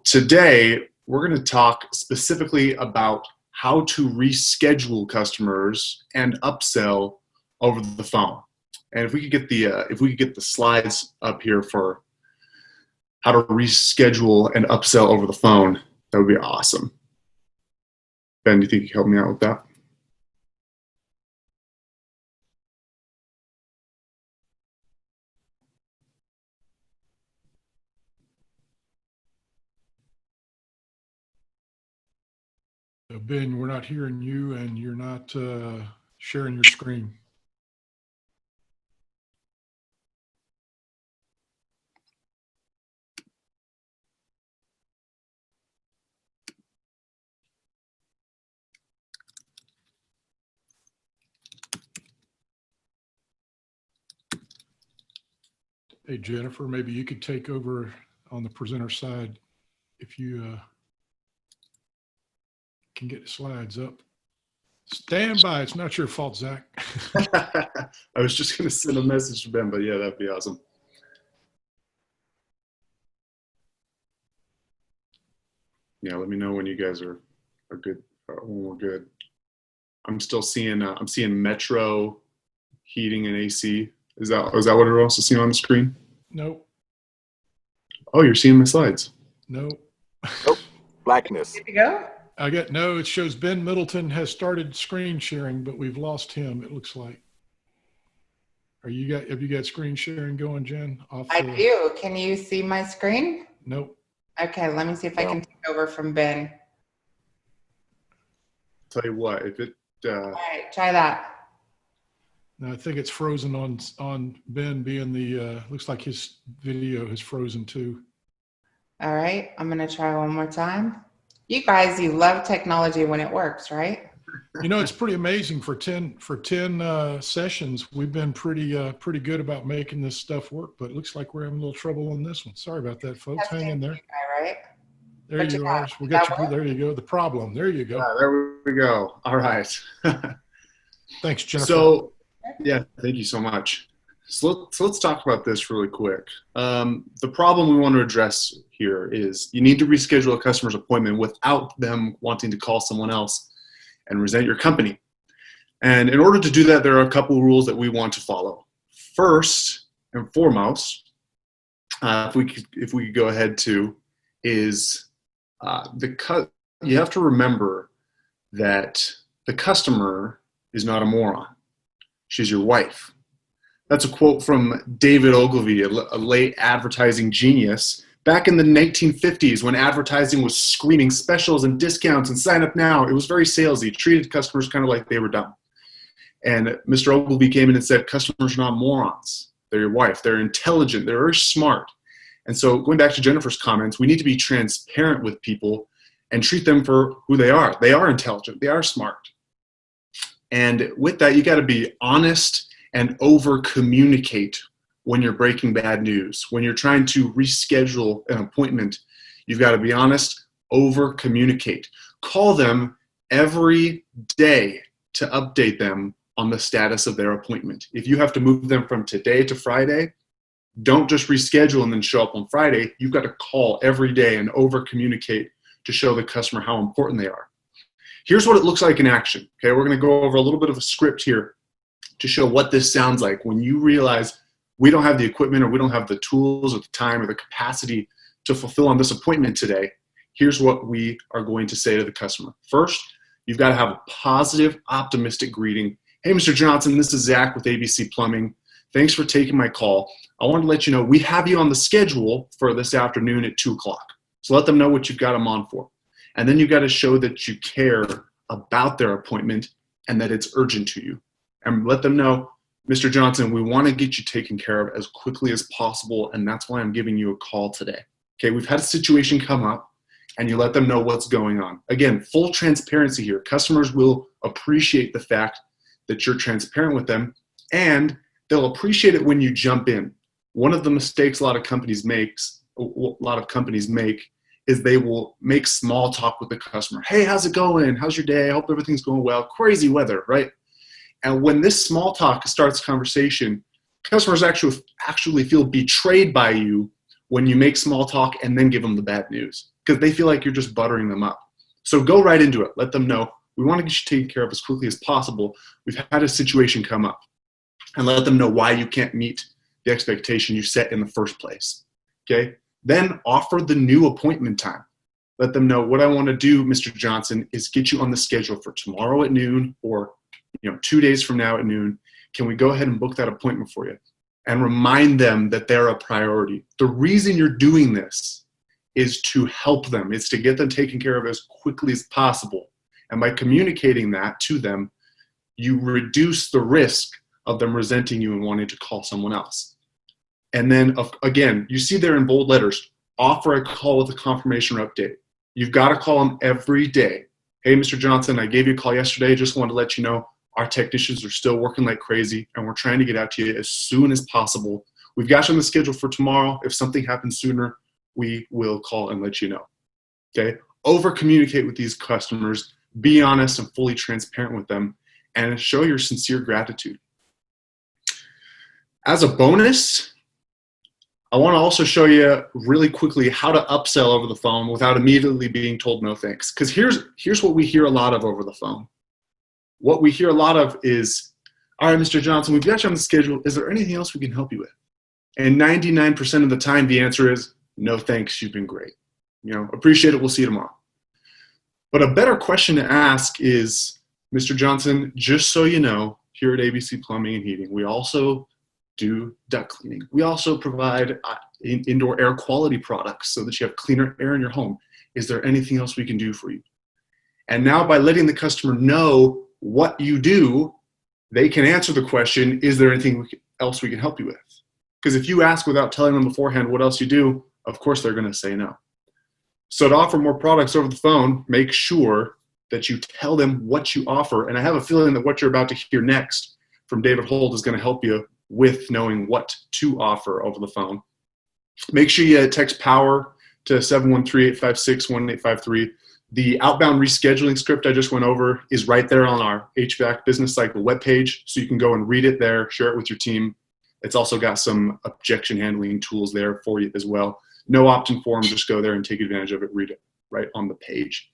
today we're going to talk specifically about how to reschedule customers and upsell over the phone. And if we could get the slides up here for how to reschedule and upsell over the phone, that would be awesome. Ben, do you think you can help me out with that? Ben, we're not hearing you and you're not sharing your screen. Hey, Jennifer, maybe you could take over on the presenter side if you can get the slides up. Stand by. It's not your fault, Zach. I was just going to send a message to Ben, but yeah, that'd be awesome. Yeah, let me know when you guys are good. When we're good. I'm still seeing. I'm seeing Metro heating and AC. Is that what we're also seeing on the screen? Nope. Oh, you're seeing my slides. Nope. Nope. Blackness. Good to go. It shows Ben Middleton has started screen sharing, but we've lost him, it looks like. Have you got screen sharing going, Jen? I do. Can you see my screen? Nope. Okay, let me see if I can take over from Ben. Tell you what, if it All right, try that. No, I think it's frozen on Ben being the looks like his video is frozen too. All right, I'm gonna try one more time. You guys, you love technology when it works, right? You know, it's pretty amazing for 10 sessions. We've been pretty good about making this stuff work, but it looks like we're having a little trouble on this one. Sorry about that, folks. Hang in there. All right. There you are. We got you. There you go. The problem. There you go. There we go. All right. Thanks, Jennifer. So, yeah, thank you so much. So let's talk about this really quick. The problem we want to address here is you need to reschedule a customer's appointment without them wanting to call someone else and resent your company. And in order to do that, there are a couple of rules that we want to follow. First and foremost, if we could go ahead to, is you have to remember that the customer is not a moron. She's your wife. That's a quote from David Ogilvy, a late advertising genius. Back in the 1950s, when advertising was screaming specials and discounts and sign up now, it was very salesy. It treated customers kind of like they were dumb. And Mr. Ogilvy came in and said, customers are not morons. They're your wife. They're intelligent. They're very smart. And so going back to Jennifer's comments, we need to be transparent with people and treat them for who they are. They are intelligent. They are smart. And with that, you got to be honest and over-communicate when you're breaking bad news. When you're trying to reschedule an appointment, you've got to be honest, over-communicate. Call them every day to update them on the status of their appointment. If you have to move them from today to Friday, don't just reschedule and then show up on Friday. You've got to call every day and over-communicate to show the customer how important they are. Here's what it looks like in action. Okay, we're going to go over a little bit of a script here to show what this sounds like when you realize we don't have the equipment or we don't have the tools or the time or the capacity to fulfill on this appointment today. Here's what we are going to say to the customer. First, you've got to have a positive, optimistic greeting. Hey, Mr. Johnson, this is Zach with ABC Plumbing. Thanks for taking my call. I wanted to let you know we have you on the schedule for this afternoon at 2 o'clock. So let them know what you've got them on for. And then you've got to show that you care about their appointment and that it's urgent to you. And let them know, Mr. Johnson, we want to get you taken care of as quickly as possible, and that's why I'm giving you a call today. Okay, we've had a situation come up, and you let them know what's going on. Again, full transparency here. Customers will appreciate the fact that you're transparent with them, and they'll appreciate it when you jump in. One of the mistakes a lot of companies make is they will make small talk with the customer. Hey, how's it going? How's your day? I hope everything's going well. Crazy weather, right? And when this small talk starts conversation, customers actually feel betrayed by you when you make small talk and then give them the bad news. because they feel like you're just buttering them up. So go right into it. Let them know, we want to get you taken care of as quickly as possible. We've had a situation come up. And let them know why you can't meet the expectation you set in the first place. Okay? Then offer the new appointment time. Let them know, what I want to do, Mr. Johnson, is get you on the schedule for tomorrow at noon, or 2 days from now at noon. Can we go ahead and book that appointment for you? And remind them that they're a priority. The reason you're doing this is to help them. It's to get them taken care of as quickly as possible. And by communicating that to them, you reduce the risk of them resenting you and wanting to call someone else. And then, again, you see there in bold letters, offer a call with a confirmation or update. You've got to call them every day. Hey, Mr. Johnson, I gave you a call yesterday. Just wanted to let you know our technicians are still working like crazy, and we're trying to get out to you as soon as possible. We've got you on the schedule for tomorrow. If something happens sooner, we will call and let you know. Okay? Over-communicate with these customers. Be honest and fully transparent with them, and show your sincere gratitude. As a bonus, I want to also show you really quickly how to upsell over the phone without immediately being told no thanks. Because here's what we hear a lot of over the phone. What we hear a lot of is, all right, Mr. Johnson, we've got you on the schedule. Is there anything else we can help you with? And 99% of the time, the answer is, no thanks, you've been great. Appreciate it, we'll see you tomorrow. But a better question to ask is, Mr. Johnson, just so you know, here at ABC Plumbing and Heating, we also do duct cleaning. We also provide indoor air quality products so that you have cleaner air in your home. Is there anything else we can do for you? And now by letting the customer know what you do, they can answer the question, is there anything else we can help you with? Because if you ask without telling them beforehand what else you do, of course they're going to say no. So to offer more products over the phone, make sure that you tell them what you offer. And I have a feeling that what you're about to hear next from David Holt is going to help you with knowing what to offer over the phone. Make sure you text POWER to 713-856-1853. The outbound rescheduling script I just went over is right there on our HVAC Business Cycle webpage, so you can go and read it there, share it with your team. It's also got some objection handling tools there for you as well. No opt-in form, just go there and take advantage of it, read it right on the page.